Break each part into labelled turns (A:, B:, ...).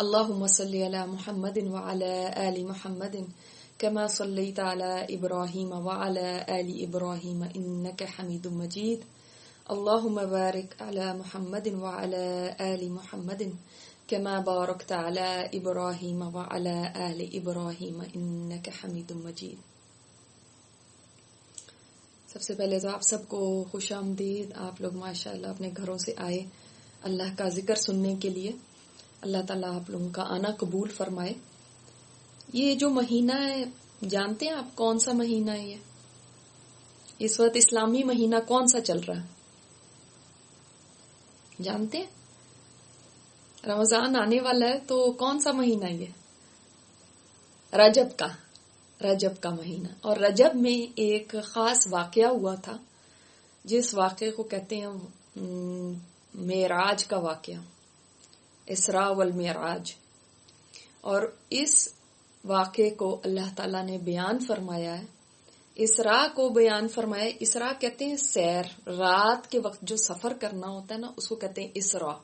A: اللهم صل على محمد وعلى آل محمد كما صليت على إبراهيم وعلى آل إبراهيم إنك حميد مجيد. اللهم بارك على محمد وعلى آل محمد كما باركت على إبراهيم وعلى آل إبراهيم إنك حميد مجيد. سب سے پہلے تو آپ سب کو خوش آمدید. آپ لوگ ماشاءاللہ اپنے گھروں سے آئے اللہ کا ذکر سننے کے لیے. اللہ تعالیٰ آپ لوگوں کا آنا قبول فرمائے. یہ جو مہینہ ہے جانتے ہیں آپ کون سا مہینہ ہے؟ یہ اس وقت اسلامی مہینہ کون سا چل رہا ہے جانتے ہیں؟ رمضان آنے والا ہے تو کون سا مہینہ یہ؟ رجب کا مہینہ. اور رجب میں ایک خاص واقعہ ہوا تھا جس واقعے کو کہتے ہیں معراج کا واقعہ، اسراء والمعراج. اور اس واقعے کو اللہ تعالیٰ نے بیان فرمایا ہے. اسراء کو بیان فرمایا. اسراء کہتے ہیں سیر، رات کے وقت جو سفر کرنا ہوتا ہے نا اس کو کہتے ہیں اسراء.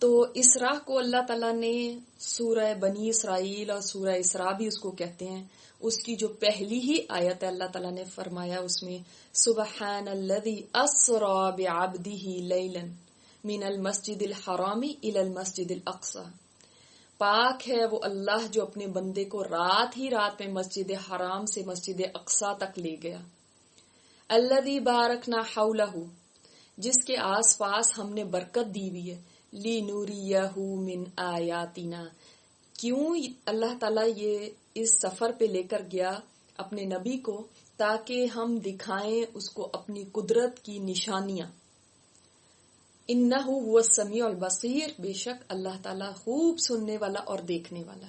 A: تو اسراء کو اللہ تعالیٰ نے سورہ بنی اسرائیل اور سورہ اسراء بھی اس کو کہتے ہیں، اس کی جو پہلی ہی آیت ہے اللہ تعالیٰ نے فرمایا اس میں سبحان الذی اسری بعبدہ لیلا من المسجد الحرام الی المسجد الاقصی. پاک ہے وہ اللہ جو اپنے بندے کو رات میں مسجد حرام سے مسجد اقصی تک لے گیا. الذی بارکنا حولہ، جس کے آس پاس ہم نے برکت دی ہوئی ہے. لِنُرِيَهُ مِنْ آیاتنا، کیوں اللہ تعالیٰ یہ اس سفر پہ لے کر گیا اپنے نبی کو تاکہ ہم دکھائیں اس کو اپنی قدرت کی نشانیاں. اِنَّهُ هُوَ السَّمِيعُ الْبَصِيرُ، بے شک اللہ تعالیٰ خوب سننے والا اور دیکھنے والا.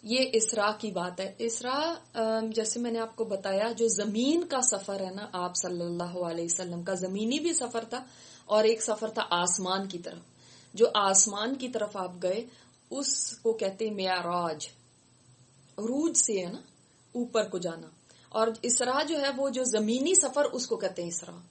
A: یہ اسراء کی بات ہے. اسراء جیسے میں نے آپ کو بتایا جو زمین کا سفر ہے نا آپ صلی اللہ علیہ وسلم کا زمینی بھی سفر تھا اور ایک سفر تھا آسمان کی طرف. جو آسمان کی طرف آپ گئے اس کو کہتے ہیں معراج. عروج سے ہے نا اوپر کو جانا. اور اسراء جو ہے وہ جو زمینی سفر اس کو کہتے ہیں اسراء.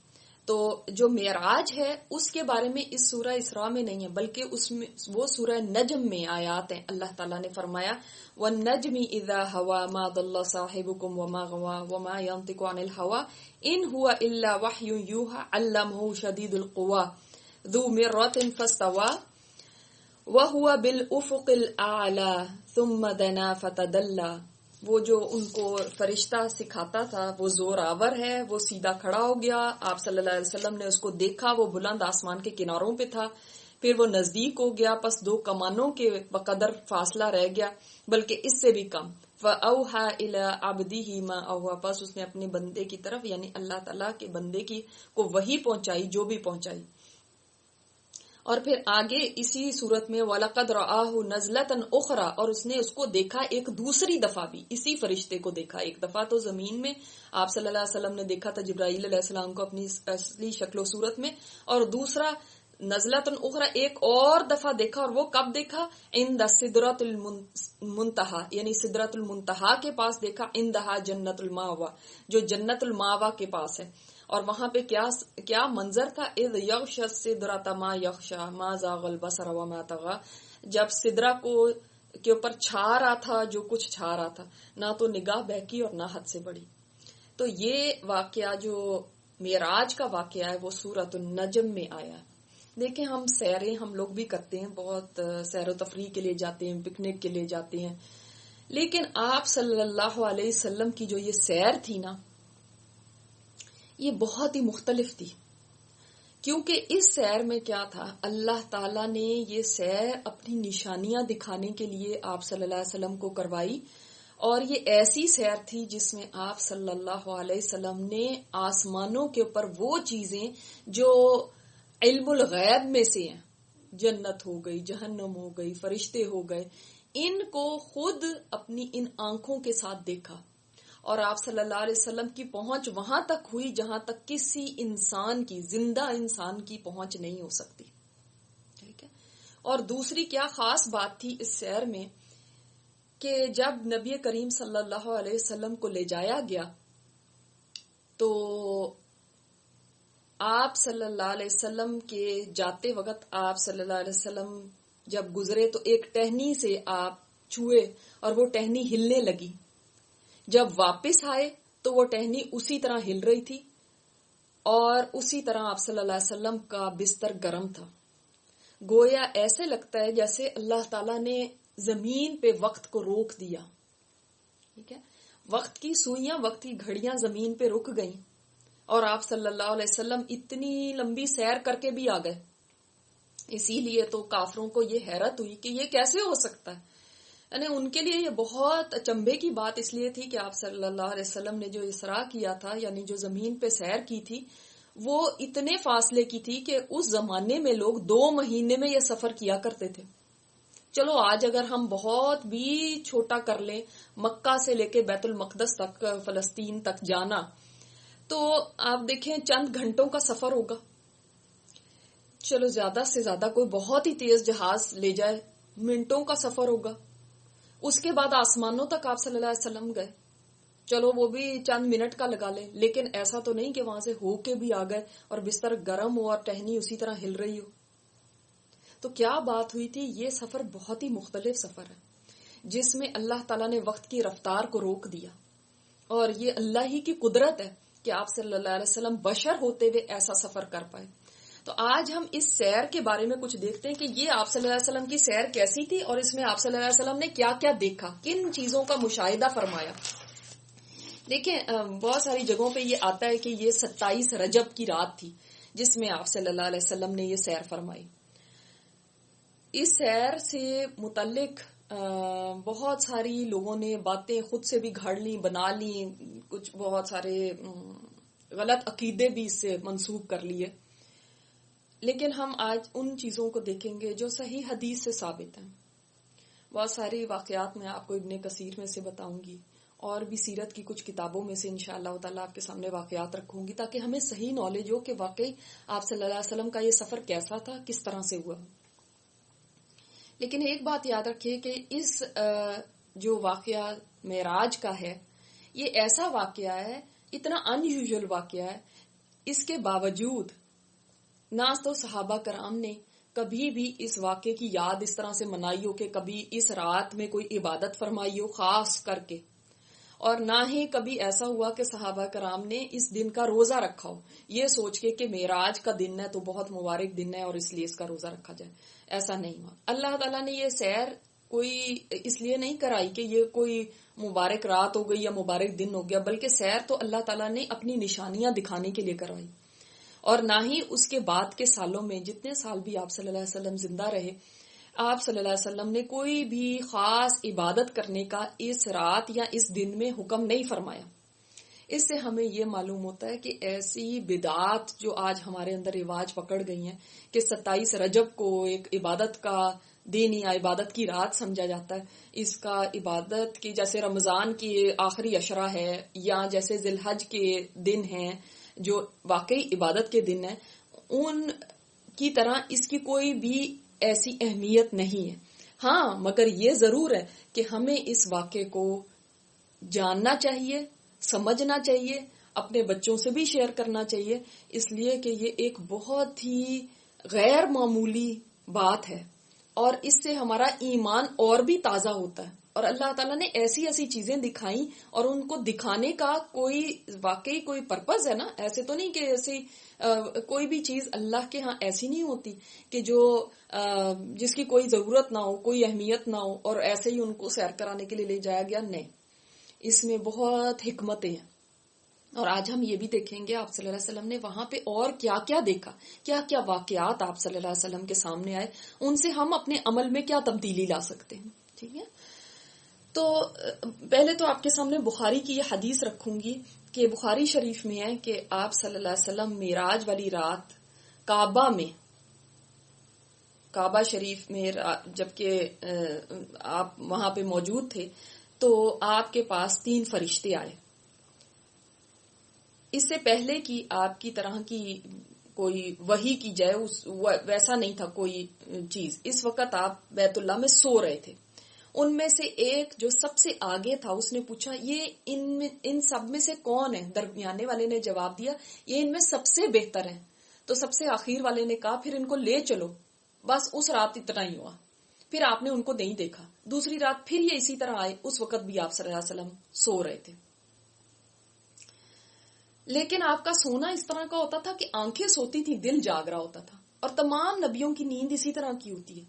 A: تو جو معراج ہے اس کے بارے میں اس سورہ اسراء میں نہیں ہے بلکہ اس میں وہ سورہ نجم میں آیات ہیں. اللہ تعالیٰ نے فرمایا وَالنَّجْمِ إِذَا هَوَى مَا ضَلَّ صَاحِبُكُمْ وَمَا غَوَى وَمَا يَنطِقُ عَنِ الْهَوَى إِنْ هُوَ إِلَّا وَحْيٌ يُوحَى عَلَّمَهُ شَدِيدُ الْقُوَى ذُو مِرَّةٍ فَاسْتَوَى وَهُوَ بِالْأُفُقِ الْأَعْلَى ثُمَّ دَنَا فَتَدَلَّى. وہ جو ان کو فرشتہ سکھاتا تھا وہ زور آور ہے، وہ سیدھا کھڑا ہو گیا. آپ صلی اللہ علیہ وسلم نے اس کو دیکھا، وہ بلند آسمان کے کناروں پہ تھا. پھر وہ نزدیک ہو گیا، پس 2 کمانوں کے بقدر فاصلہ رہ گیا بلکہ اس سے بھی کم. فَأَوْحَى إِلَىٰ عَبْدِهِ مَا أَوْحَىٰ، پس اس نے اپنے بندے کی طرف یعنی اللہ تعالیٰ کے بندے کو وحی پہنچائی جو بھی پہنچائی. اور پھر آگے اسی صورت میں وَلَقَدْ رَآهُ نَزْلَةً أُخْرَىٰ، اور اس نے اس کو دیکھا ایک دوسری دفعہ بھی، اسی فرشتے کو دیکھا. ایک دفعہ تو زمین میں آپ صلی اللہ علیہ وسلم نے دیکھا تھا جبرائیل علیہ السلام کو اپنی اصلی شکل و صورت میں، اور دوسرا نزلۃ اخرى ایک اور دفعہ دیکھا. اور وہ کب دیکھا؟ عند سدرۃ المنتہا، یعنی سدرۃ المنتہا کے پاس دیکھا. عندہا جنت الماوا، جو جنت الماوا کے پاس ہے. اور وہاں پہ کیا منظر تھا؟ اذ یغشی السدرۃ ما یغشی ما زاغ البصر وما طغى، جب سدرہ کے اوپر چھا رہا تھا جو کچھ چھا رہا تھا، نہ تو نگاہ بہکی اور نہ حد سے بڑی. تو یہ واقعہ جو معراج کا واقعہ ہے وہ سورۃ النجم میں آیا. دیکھیں ہم لوگ بھی کرتے ہیں، بہت سیر و تفریح کے لیے جاتے ہیں، پکنک کے لیے جاتے ہیں، لیکن آپ صلی اللہ علیہ وسلم کی جو یہ سیر تھی نا یہ بہت ہی مختلف تھی. کیونکہ اس سیر میں کیا تھا، اللہ تعالیٰ نے یہ سیر اپنی نشانیاں دکھانے کے لیے آپ صلی اللہ علیہ وسلم کو کروائی. اور یہ ایسی سیر تھی جس میں آپ صلی اللہ علیہ وسلم نے آسمانوں کے اوپر وہ چیزیں جو علم الغیب میں سے ہیں، جنت ہو گئی، جہنم ہو گئی، فرشتے ہو گئے، ان کو خود اپنی ان آنکھوں کے ساتھ دیکھا. اور آپ صلی اللہ علیہ وسلم کی پہنچ وہاں تک ہوئی جہاں تک کسی انسان کی، زندہ انسان کی پہنچ نہیں ہو سکتی. ٹھیک ہے. اور دوسری کیا خاص بات تھی اس سیر میں کہ جب نبی کریم صلی اللہ علیہ وسلم کو لے جایا گیا تو آپ صلی اللہ علیہ وسلم کے جاتے وقت آپ صلی اللہ علیہ وسلم جب گزرے تو ایک ٹہنی سے آپ چھوئے اور وہ ٹہنی ہلنے لگی. جب واپس آئے تو وہ ٹہنی اسی طرح ہل رہی تھی اور اسی طرح آپ صلی اللہ علیہ وسلم کا بستر گرم تھا. گویا ایسے لگتا ہے جیسے اللہ تعالیٰ نے زمین پہ وقت کو روک دیا. ٹھیک ہے، وقت کی سوئیاں، وقت کی گھڑیاں زمین پہ رک گئیں اور آپ صلی اللہ علیہ وسلم اتنی لمبی سیر کر کے بھی آ گئے. اسی لیے تو کافروں کو یہ حیرت ہوئی کہ یہ کیسے ہو سکتا ہے. یعنی ان کے لیے یہ بہت اچنبھے کی بات اس لیے تھی کہ آپ صلی اللہ علیہ وسلم نے جو اسراء کیا تھا، یعنی جو زمین پہ سیر کی تھی، وہ اتنے فاصلے کی تھی کہ اس زمانے میں لوگ 2 مہینے میں یہ سفر کیا کرتے تھے. چلو آج اگر ہم بہت بھی چھوٹا کر لیں، مکہ سے لے کے بیت المقدس تک، فلسطین تک جانا، تو آپ دیکھیں چند گھنٹوں کا سفر ہوگا. چلو زیادہ سے زیادہ کوئی بہت ہی تیز جہاز لے جائے، منٹوں کا سفر ہوگا. اس کے بعد آسمانوں تک آپ صلی اللہ علیہ وسلم گئے، چلو وہ بھی چند منٹ کا لگا لیں، لیکن ایسا تو نہیں کہ وہاں سے ہو کے بھی آ گئے اور بستر گرم ہو اور ٹہنی اسی طرح ہل رہی ہو. تو کیا بات ہوئی تھی؟ یہ سفر بہت ہی مختلف سفر ہے جس میں اللہ تعالیٰ نے وقت کی رفتار کو روک دیا، اور یہ اللہ ہی کی قدرت ہے کہ آپ صلی اللہ علیہ وسلم بشر ہوتے ہوئے ایسا سفر کر پائے. تو آج ہم اس سیر کے بارے میں کچھ دیکھتے ہیں کہ یہ آپ صلی اللہ علیہ وسلم کی سیر کیسی تھی اور اس میں آپ صلی اللہ علیہ وسلم نے کیا کیا دیکھا، کن چیزوں کا مشاہدہ فرمایا. دیکھیں بہت ساری جگہوں پہ یہ آتا ہے کہ یہ 27 رجب کی رات تھی جس میں آپ صلی اللہ علیہ وسلم نے یہ سیر فرمائی. اس سیر سے متعلق بہت ساری لوگوں نے باتیں خود سے بھی گھڑ لی، بنا لی، کچھ بہت سارے غلط عقیدے بھی اس سے منسوب کر لیے. لیکن ہم آج ان چیزوں کو دیکھیں گے جو صحیح حدیث سے ثابت ہیں. بہت ساری واقعات میں آپ کو ابن کثیر میں سے بتاؤں گی اور بھی سیرت کی کچھ کتابوں میں سے انشاءاللہ تعالیٰ آپ کے سامنے واقعات رکھوں گی تاکہ ہمیں صحیح نالج ہو کہ واقعی آپ صلی اللہ علیہ وسلم کا یہ سفر کیسا تھا، کس طرح سے ہوا. لیکن ایک بات یاد رکھیے کہ اس جو واقعہ معراج کا ہے، یہ ایسا واقعہ ہے، اتنا ان یوزول واقعہ ہے، اس کے باوجود نہ تو صحابہ کرام نے کبھی بھی اس واقعے کی یاد اس طرح سے منائی ہو کہ کبھی اس رات میں کوئی عبادت فرمائی ہو خاص کر کے، اور نہ ہی کبھی ایسا ہوا کہ صحابہ کرام نے اس دن کا روزہ رکھا ہو یہ سوچ کے کہ معراج کا دن ہے تو بہت مبارک دن ہے اور اس لیے اس کا روزہ رکھا جائے. ایسا نہیں ہوا. اللہ تعالیٰ نے یہ سیر کوئی اس لیے نہیں کرائی کہ یہ کوئی مبارک رات ہو گئی یا مبارک دن ہو گیا، بلکہ سیر تو اللہ تعالیٰ نے اپنی نشانیاں دکھانے کے لیے کروائی. اور نہ ہی اس کے بعد کے سالوں میں، جتنے سال بھی آپ صلی اللہ علیہ وسلم زندہ رہے، آپ صلی اللہ علیہ وسلم نے کوئی بھی خاص عبادت کرنے کا اس رات یا اس دن میں حکم نہیں فرمایا. اس سے ہمیں یہ معلوم ہوتا ہے کہ ایسی بدعات جو آج ہمارے اندر رواج پکڑ گئی ہیں کہ 27 رجب کو ایک عبادت کا دن یا عبادت کی رات سمجھا جاتا ہے، اس کا عبادت کی جیسے رمضان کی آخری عشرہ ہے یا جیسے ذی الحج کے دن ہیں جو واقعی عبادت کے دن ہیں، ان کی طرح اس کی کوئی بھی ایسی اہمیت نہیں ہے. ہاں مگر یہ ضرور ہے کہ ہمیں اس واقعے کو جاننا چاہیے، سمجھنا چاہیے، اپنے بچوں سے بھی شیئر کرنا چاہیے، اس لیے کہ یہ ایک بہت ہی غیر معمولی بات ہے اور اس سے ہمارا ایمان اور بھی تازہ ہوتا ہے. اور اللہ تعالیٰ نے ایسی ایسی چیزیں دکھائیں اور ان کو دکھانے کا کوئی واقعی کوئی پرپز ہے نا. ایسے تو نہیں کہ ایسی کوئی بھی چیز اللہ کے ہاں ایسی نہیں ہوتی کہ جو جس کی کوئی ضرورت نہ ہو، کوئی اہمیت نہ ہو اور ایسے ہی ان کو سیر کرانے کے لیے لے جایا گیا. نہیں، اس میں بہت حکمتیں ہیں. اور آج ہم یہ بھی دیکھیں گے آپ صلی اللہ علیہ وسلم نے وہاں پہ اور کیا کیا دیکھا، کیا کیا واقعات آپ صلی اللہ علیہ وسلم کے سامنے آئے، ان سے ہم اپنے عمل میں کیا تبدیلی لا سکتے ہیں. ٹھیک ہے، تو پہلے تو آپ کے سامنے بخاری کی یہ حدیث رکھوں گی کہ بخاری شریف میں ہے کہ آپ صلی اللہ علیہ وسلم معراج والی رات کعبہ شریف میں جبکہ آپ وہاں پہ موجود تھے تو آپ کے پاس 3 فرشتے آئے. اس سے پہلے کی آپ کی طرح کی کوئی وحی کی جائے ویسا نہیں تھا کوئی چیز. اس وقت آپ بیت اللہ میں سو رہے تھے. ان میں سے ایک جو سب سے آگے تھا اس نے پوچھا یہ ان سب میں سے کون ہے؟ درمیانے والے نے جواب دیا یہ ان میں سب سے بہتر ہے. تو سب سے آخر والے نے کہا پھر ان کو لے چلو. بس اس رات اتنا ہی ہوا. پھر آپ نے ان کو نہیں دیکھا. دوسری رات پھر یہ اسی طرح آئے, اس وقت بھی آپ صلی اللہ علیہ وسلم سو رہے تھے. لیکن آپ کا سونا اس طرح کا ہوتا تھا کہ آنکھیں سوتی تھی, دل جاگ رہا ہوتا تھا, اور تمام نبیوں کی نیند اسی طرح کی ہوتی ہے.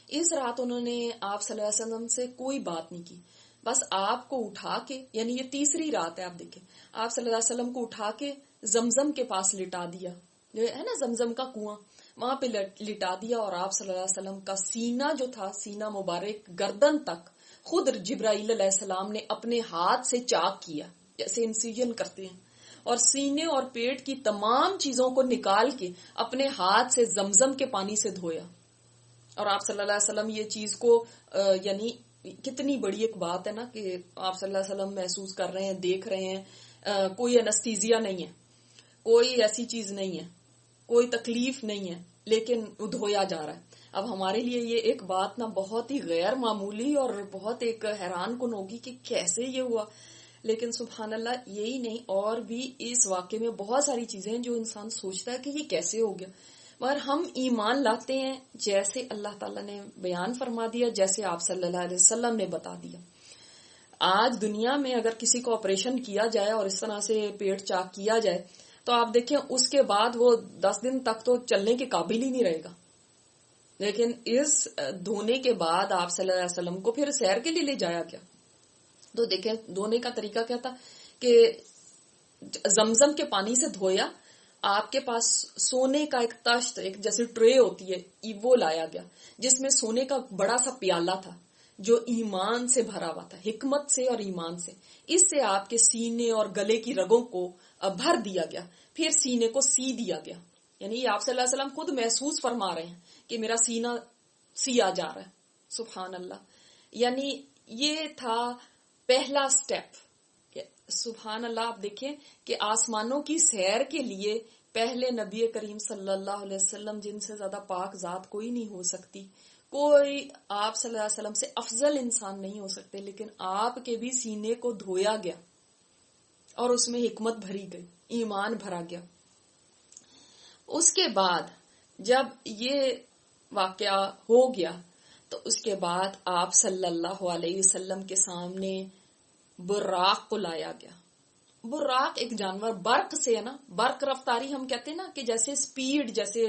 A: اس رات انہوں نے آپ صلی اللہ علیہ وسلم سے کوئی بات نہیں کی, بس آپ کو اٹھا کے, یعنی یہ تیسری رات ہے, آپ دیکھیں, آپ صلی اللہ علیہ وسلم کو اٹھا کے زمزم کے پاس لٹا دیا, جو ہے نا زمزم کا کنواں, وہاں پہ لٹا دیا, اور آپ صلی اللہ علیہ وسلم کا سینہ جو تھا, سینہ مبارک گردن تک خود جبرائیل علیہ السلام نے اپنے ہاتھ سے چاک کیا, جیسے انسیجن کرتے ہیں, اور سینے اور پیٹ کی تمام چیزوں کو نکال کے اپنے ہاتھ سے زمزم کے پانی سے دھویا. اور آپ صلی اللہ علیہ وسلم یہ چیز کو یعنی کتنی بڑی ایک بات ہے نا کہ آپ صلی اللہ علیہ وسلم محسوس کر رہے ہیں, دیکھ رہے ہیں, کوئی انستیزیا نہیں ہے, کوئی ایسی چیز نہیں ہے, کوئی تکلیف نہیں ہے, لیکن دھویا جا رہا ہے. اب ہمارے لیے یہ ایک بات نا بہت ہی غیر معمولی اور بہت ایک حیران کن ہوگی کہ کیسے یہ ہوا. لیکن سبحان اللہ, یہی نہیں, اور بھی اس واقعے میں بہت ساری چیزیں ہیں جو انسان سوچتا ہے کہ یہ کیسے ہو گیا, مگر ہم ایمان لاتے ہیں جیسے اللہ تعالیٰ نے بیان فرما دیا, جیسے آپ صلی اللہ علیہ وسلم نے بتا دیا. آج دنیا میں اگر کسی کو آپریشن کیا جائے اور اس طرح سے پیٹ چاک کیا جائے تو آپ دیکھیں اس کے بعد وہ 10 دن تک تو چلنے کے قابل ہی نہیں رہے گا. لیکن اس دھونے کے بعد آپ صلی اللہ علیہ وسلم کو پھر سیر کے لیے لے جایا گیا. تو دیکھیں دھونے کا طریقہ کیا تھا کہ زمزم کے پانی سے دھویا, آپ کے پاس سونے کا ایک تشت, ایک جیسے ٹرے ہوتی ہے, وہ لایا گیا جس میں سونے کا بڑا سا پیالہ تھا جو ایمان سے بھرا ہوا تھا, حکمت سے اور ایمان سے. اس سے آپ کے سینے اور گلے کی رگوں کو بھر دیا گیا, پھر سینے کو سی دیا گیا. یعنی آپ صلی اللہ علیہ وسلم خود محسوس فرما رہے ہیں کہ میرا سینہ سیا جا رہا ہے. سبحان اللہ, یعنی یہ تھا پہلا سٹیپ. سبحان اللہ, آپ دیکھیں کہ آسمانوں کی سیر کے لیے پہلے نبی کریم صلی اللہ علیہ وسلم, جن سے زیادہ پاک ذات کوئی نہیں ہو سکتی, کوئی آپ صلی اللہ علیہ وسلم سے افضل انسان نہیں ہو سکتے, لیکن آپ کے بھی سینے کو دھویا گیا اور اس میں حکمت بھری گئی, ایمان بھرا گیا. اس کے بعد جب یہ واقعہ ہو گیا تو اس کے بعد آپ صلی اللہ علیہ وسلم کے سامنے براق کو لایا گیا. براق ایک جانور, برق سے ہے نا, برق رفتاری ہم کہتے ہیں نا کہ جیسے سپیڈ, جیسے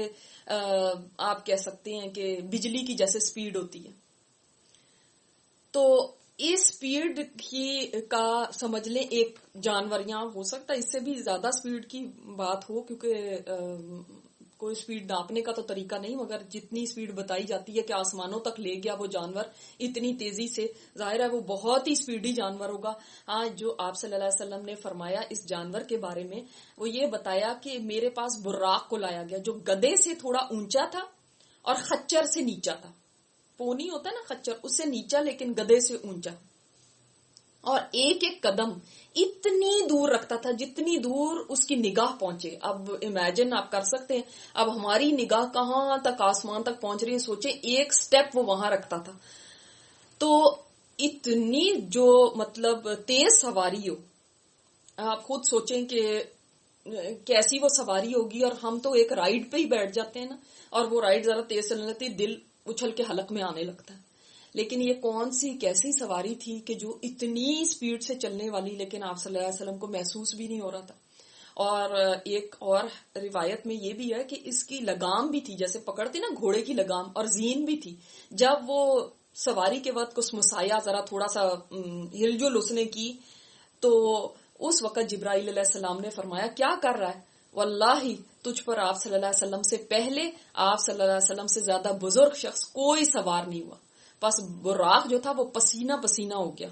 A: آپ کہہ سکتے ہیں کہ بجلی کی جیسے سپیڈ ہوتی ہے. تو اس سپیڈ کی کا سمجھ لیں ایک جانور, یہاں ہو سکتا ہے اس سے بھی زیادہ سپیڈ کی بات ہو, کیونکہ کوئی سپیڈ ناپنے کا تو طریقہ نہیں, مگر جتنی سپیڈ بتائی جاتی ہے کہ آسمانوں تک لے گیا وہ جانور اتنی تیزی سے, ظاہر ہے وہ بہت ہی سپیڈی جانور ہوگا. ہاں, جو آپ صلی اللہ علیہ وسلم نے فرمایا اس جانور کے بارے میں, وہ یہ بتایا کہ میرے پاس براق کو لایا گیا جو گدے سے تھوڑا اونچا تھا اور خچر سے نیچا تھا. پونی ہوتا ہے نا خچر, اس سے نیچا لیکن گدے سے اونچا, اور ایک ایک قدم اتنی دور رکھتا تھا جتنی دور اس کی نگاہ پہنچے. اب امیجن آپ کر سکتے ہیں, اب ہماری نگاہ کہاں تک آسمان تک پہنچ رہی ہے, سوچیں ایک سٹیپ وہ وہاں رکھتا تھا. تو اتنی جو مطلب تیز سواری ہو, آپ خود سوچیں کہ کیسی وہ سواری ہوگی. اور ہم تو ایک رائڈ پہ ہی بیٹھ جاتے ہیں نا, اور وہ رائڈ ذرا تیز چلنے لگتی, دل اچھل کے حلق میں آنے لگتا ہے. لیکن یہ کون سی کیسی سواری تھی کہ جو اتنی سپیڈ سے چلنے والی, لیکن آپ صلی اللہ علیہ وسلم کو محسوس بھی نہیں ہو رہا تھا. اور ایک اور روایت میں یہ بھی ہے کہ اس کی لگام بھی تھی, جیسے پکڑتے نا گھوڑے کی لگام, اور زین بھی تھی. جب وہ سواری کے وقت کچھ مسایا, ذرا تھوڑا سا ہل جل اس نے کی, تو اس وقت جبرائیل علیہ السلام نے فرمایا کیا کر رہا ہے, واللہ تجھ پر آپ صلی اللہ علیہ وسلم سے پہلے, آپ صلی اللہ علیہ وسلم سے زیادہ بزرگ شخص کوئی سوار نہیں ہوا. بس براق جو تھا وہ پسینہ پسینہ ہو گیا.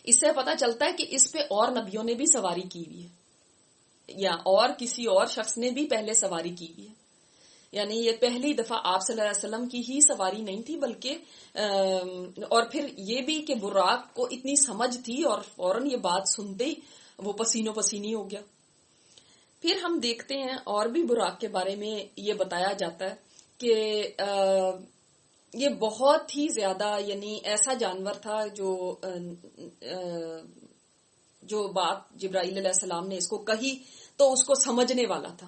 A: اس سے پتا چلتا ہے کہ اس پہ اور نبیوں نے بھی سواری کی ہوئی ہے, یا اور کسی اور شخص نے بھی پہلے سواری کی ہوئی ہے. یعنی یہ پہلی دفعہ آپ صلی اللہ علیہ وسلم کی ہی سواری نہیں تھی, بلکہ اور پھر یہ بھی کہ براق کو اتنی سمجھ تھی اور فوراً یہ بات سنتے ہی وہ پسینوں پسینی ہو گیا. پھر ہم دیکھتے ہیں اور بھی براق کے بارے میں یہ بتایا جاتا ہے کہ یہ بہت ہی زیادہ یعنی ایسا جانور تھا جو بات جبرائیل علیہ السلام نے اس کو کہی تو اس کو سمجھنے والا تھا.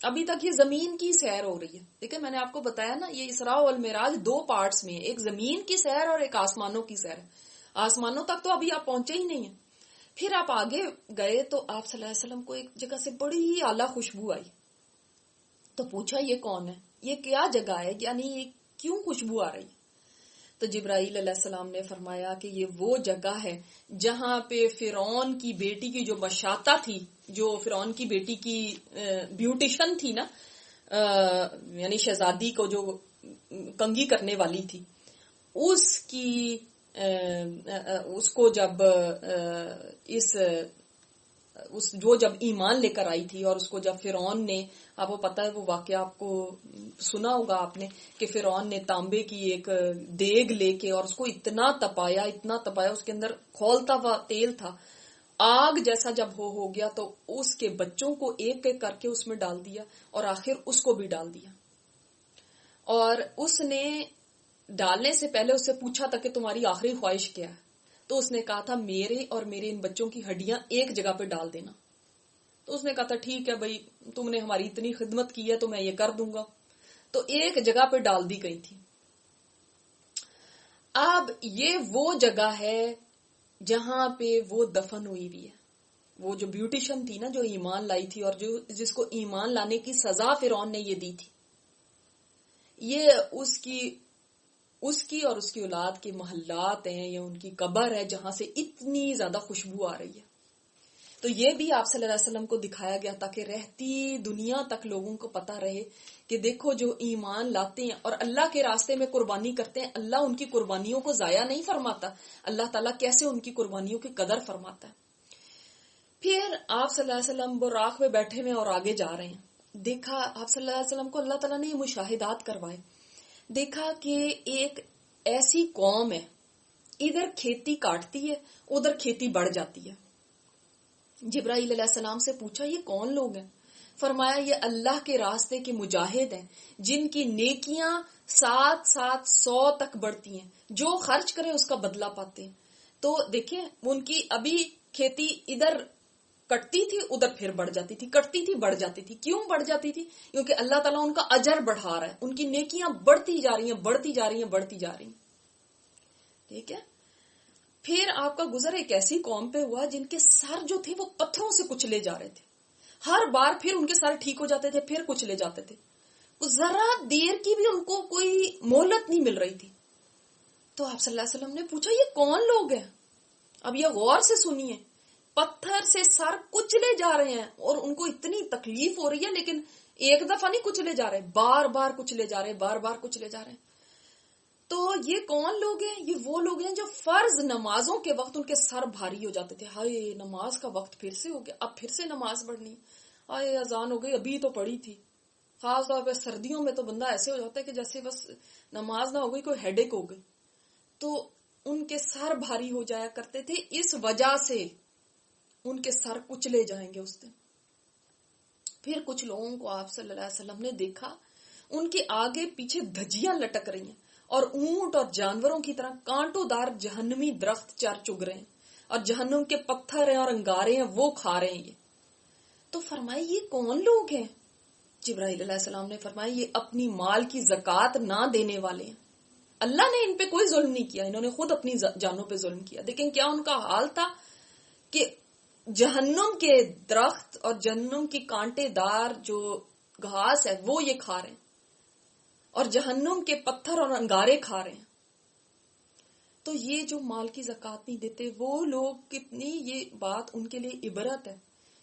A: ابھی تک یہ زمین کی سیر ہو رہی ہے. دیکھیں میں نے آپ کو بتایا نا یہ اسراء والمعراج 2 پارٹس میں ہے, ایک زمین کی سیر اور ایک آسمانوں کی سیر ہے. آسمانوں تک تو ابھی آپ پہنچے ہی نہیں ہیں. پھر آپ آگے گئے تو آپ صلی اللہ علیہ وسلم کو ایک جگہ سے بڑی ہی اعلیٰ خوشبو آئی. تو پوچھا یہ کون ہے, یہ کیا جگہ ہے, یعنی یہ کیوں خوشبو آ رہی ہے؟ تو جبرائیل علیہ السلام نے فرمایا کہ یہ وہ جگہ ہے جہاں پہ فرعون کی بیٹی کی جو مشاطہ تھی, جو فرعون کی بیٹی کی بیوٹیشن تھی نا, یعنی شہزادی کو جو کنگھی کرنے والی تھی, اس کو جب جو جب ایمان لے کر آئی تھی اور اس کو جب فرعون نے, آپ کو پتا ہے وہ واقعہ آپ کو سنا ہوگا آپ نے, کہ فرعون نے تانبے کی ایک دیگ لے کے اور اس کو اتنا تپایا, اس کے اندر کھولتا ہوا تیل تھا, آگ جیسا جب ہو گیا تو اس کے بچوں کو ایک ایک کر کے اس میں ڈال دیا اور آخر اس کو بھی ڈال دیا. اور اس نے ڈالنے سے پہلے اس سے پوچھا تھا کہ تمہاری آخری خواہش کیا ہے, تو اس نے کہا تھا میرے اور میرے ان بچوں کی ہڈیاں ایک جگہ پہ ڈال دینا. تو اس نے کہا تھا ٹھیک ہے بھائی, تم نے ہماری اتنی خدمت کی ہے تو میں یہ کر دوں گا. تو ایک جگہ پہ ڈال دی گئی تھی. اب یہ وہ جگہ ہے جہاں پہ وہ دفن ہوئی بھی ہے. وہ جو بیوٹیشن تھی نا, جو ایمان لائی تھی اور جس کو ایمان لانے کی سزا فرعون نے یہ دی تھی, یہ اس کی اور اس کی اولاد کے محلات ہیں, یا ان کی قبر ہے جہاں سے اتنی زیادہ خوشبو آ رہی ہے. تو یہ بھی آپ صلی اللہ علیہ وسلم کو دکھایا گیا تاکہ رہتی دنیا تک لوگوں کو پتا رہے کہ دیکھو جو ایمان لاتے ہیں اور اللہ کے راستے میں قربانی کرتے ہیں, اللہ ان کی قربانیوں کو ضائع نہیں فرماتا. اللہ تعالیٰ کیسے ان کی قربانیوں کی قدر فرماتا ہے. پھر آپ صلی اللہ علیہ وسلم براق میں بیٹھے ہوئے اور آگے جا رہے ہیں. دیکھا آپ صلی اللہ علیہ وسلم کو اللہ تعالیٰ نے یہ مشاہدات کروائے. دیکھا کہ ایک ایسی قوم ہے, ادھر کھیتی کاٹتی ہے, ادھر کھیتی بڑھ جاتی ہے. جبرائیل علیہ السلام سے پوچھا یہ کون لوگ ہیں؟ فرمایا یہ اللہ کے راستے کے مجاہد ہیں جن کی نیکیاں 700 تک بڑھتی ہیں, جو خرچ کرے اس کا بدلہ پاتے ہیں. تو دیکھیں ان کی ابھی کھیتی ادھر کٹتی تھی ادھر پھر بڑھ جاتی تھی, کٹتی تھی بڑھ جاتی تھی. کیوں بڑھ جاتی تھی؟ کیونکہ اللہ تعالیٰ ان کا اجر بڑھا رہا ہے, ان کی نیکیاں بڑھتی جا رہی ہیں, بڑھتی جا رہی ہیں, بڑھتی جا رہی ہیں. ٹھیک ہے. پھر آپ کا گزر ایک ایسی قوم پہ ہوا جن کے سر جو تھے وہ پتھروں سے کچلے جا رہے تھے. ہر بار پھر ان کے سر ٹھیک ہو جاتے تھے, پھر کچلے جاتے تھے. ذرا دیر کی بھی ان کو کوئی مہلت نہیں مل رہی تھی. تو آپ صلی اللہ علیہ وسلم نے پوچھا یہ کون لوگ ہیں؟ اب یہ غور سے سنیے, پتھر سے سر کچلے جا رہے ہیں اور ان کو اتنی تکلیف ہو رہی ہے, لیکن ایک دفعہ نہیں کچلے جا رہے, بار بار کچلے جا رہے, بار بار کچلے جا رہے ہیں. تو یہ کون لوگ ہیں؟ یہ وہ لوگ ہیں جو فرض نمازوں کے وقت ان کے سر بھاری ہو جاتے تھے. ہائے نماز کا وقت پھر سے ہو گیا, اب پھر سے نماز پڑھنی, ہائے اذان ہو گئی, ابھی تو پڑھی تھی. خاص طور پہ سردیوں میں تو بندہ ایسے ہو جاتا ہے کہ جیسے بس نماز نہ ہو گئی کوئی ہیڈ ایک ہو گئی. تو ان کے سر بھاری ہو جایا کرتے تھے, اس وجہ سے ان کے سر کچلے جائیں گے اس دن. پھر کچھ لوگوں کو آپ صلی اللہ علیہ وسلم نے دیکھا, ان کے آگے پیچھے دھجیاں لٹک رہی ہیں اور اونٹ اور جانوروں کی طرح کانٹوں دار جہنمی درخت چار چگ رہے ہیں, اور جہنم کے پتھر ہیں اور انگارے ہیں وہ کھا رہے ہیں. یہ تو فرمائے یہ کون لوگ ہیں؟ جبرائیل علیہ السلام نے فرمایا یہ اپنی مال کی زکوٰۃ نہ دینے والے ہیں. اللہ نے ان پہ کوئی ظلم نہیں کیا, انہوں نے خود اپنی جانوں پہ ظلم کیا. لیکن کیا ان کا حال تھا کہ جہنم کے درخت اور جہنم کی کانٹے دار جو گھاس ہے وہ یہ کھا رہے ہیں, اور جہنم کے پتھر اور انگارے کھا رہے ہیں. تو یہ جو مال کی زکوٰۃ نہیں دیتے وہ لوگ, کتنی یہ بات ان کے لیے عبرت ہے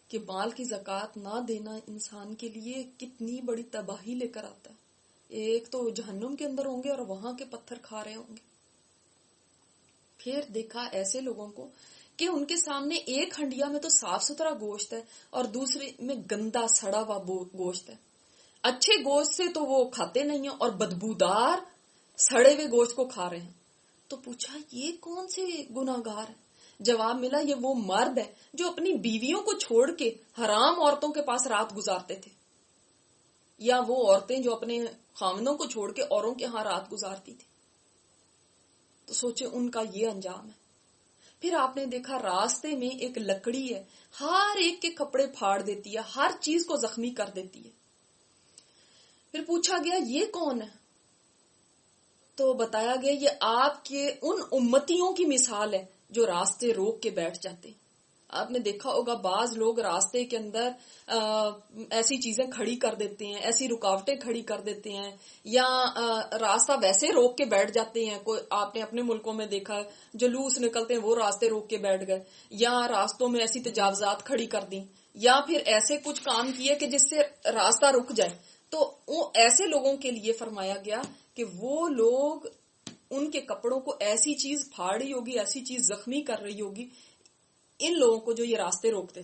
A: کہ مال کی زکوٰۃ نہ دینا انسان کے لیے کتنی بڑی تباہی لے کر آتا ہے. ایک تو جہنم کے اندر ہوں گے اور وہاں کے پتھر کھا رہے ہوں گے. پھر دیکھا ایسے لوگوں کو کہ ان کے سامنے ایک ہنڈیا میں تو صاف ستھرا گوشت ہے اور دوسرے میں گندا سڑا ہوا گوشت ہے. اچھے گوشت سے تو وہ کھاتے نہیں ہیں اور بدبودار سڑے ہوئے گوشت کو کھا رہے ہیں. تو پوچھا یہ کون سے گناہگار ہیں؟ جواب ملا یہ وہ مرد ہے جو اپنی بیویوں کو چھوڑ کے حرام عورتوں کے پاس رات گزارتے تھے, یا وہ عورتیں جو اپنے خامنوں کو چھوڑ کے اوروں کے ہاں رات گزارتی تھی. تو سوچے ان کا یہ انجام ہے. پھر آپ نے دیکھا راستے میں ایک لکڑی ہے, ہر ایک کے کپڑے پھاڑ دیتی ہے, ہر چیز کو زخمی کر دیتی ہے. پھر پوچھا گیا یہ کون ہے؟ تو بتایا گیا یہ آپ کے ان امتیوں کی مثال ہے جو راستے روک کے بیٹھ جاتے ہیں. آپ نے دیکھا ہوگا بعض لوگ راستے کے اندر ایسی چیزیں کھڑی کر دیتے ہیں، ایسی رکاوٹیں کھڑی کر دیتے ہیں، یا راستہ ویسے روک کے بیٹھ جاتے ہیں. کوئی آپ نے اپنے ملکوں میں دیکھا ہے جلوس نکلتے ہیں وہ راستے روک کے بیٹھ گئے، یا راستوں میں ایسی تجاوزات کھڑی کر دی، یا پھر ایسے کچھ کام کیے کہ جس سے راستہ رک جائے. تو ایسے لوگوں کے لیے فرمایا گیا کہ وہ لوگ ان کے کپڑوں کو ایسی چیز پھاڑ رہی ہوگی، ایسی چیز زخمی کر رہی ہوگی ان لوگوں کو جو یہ راستے روکتے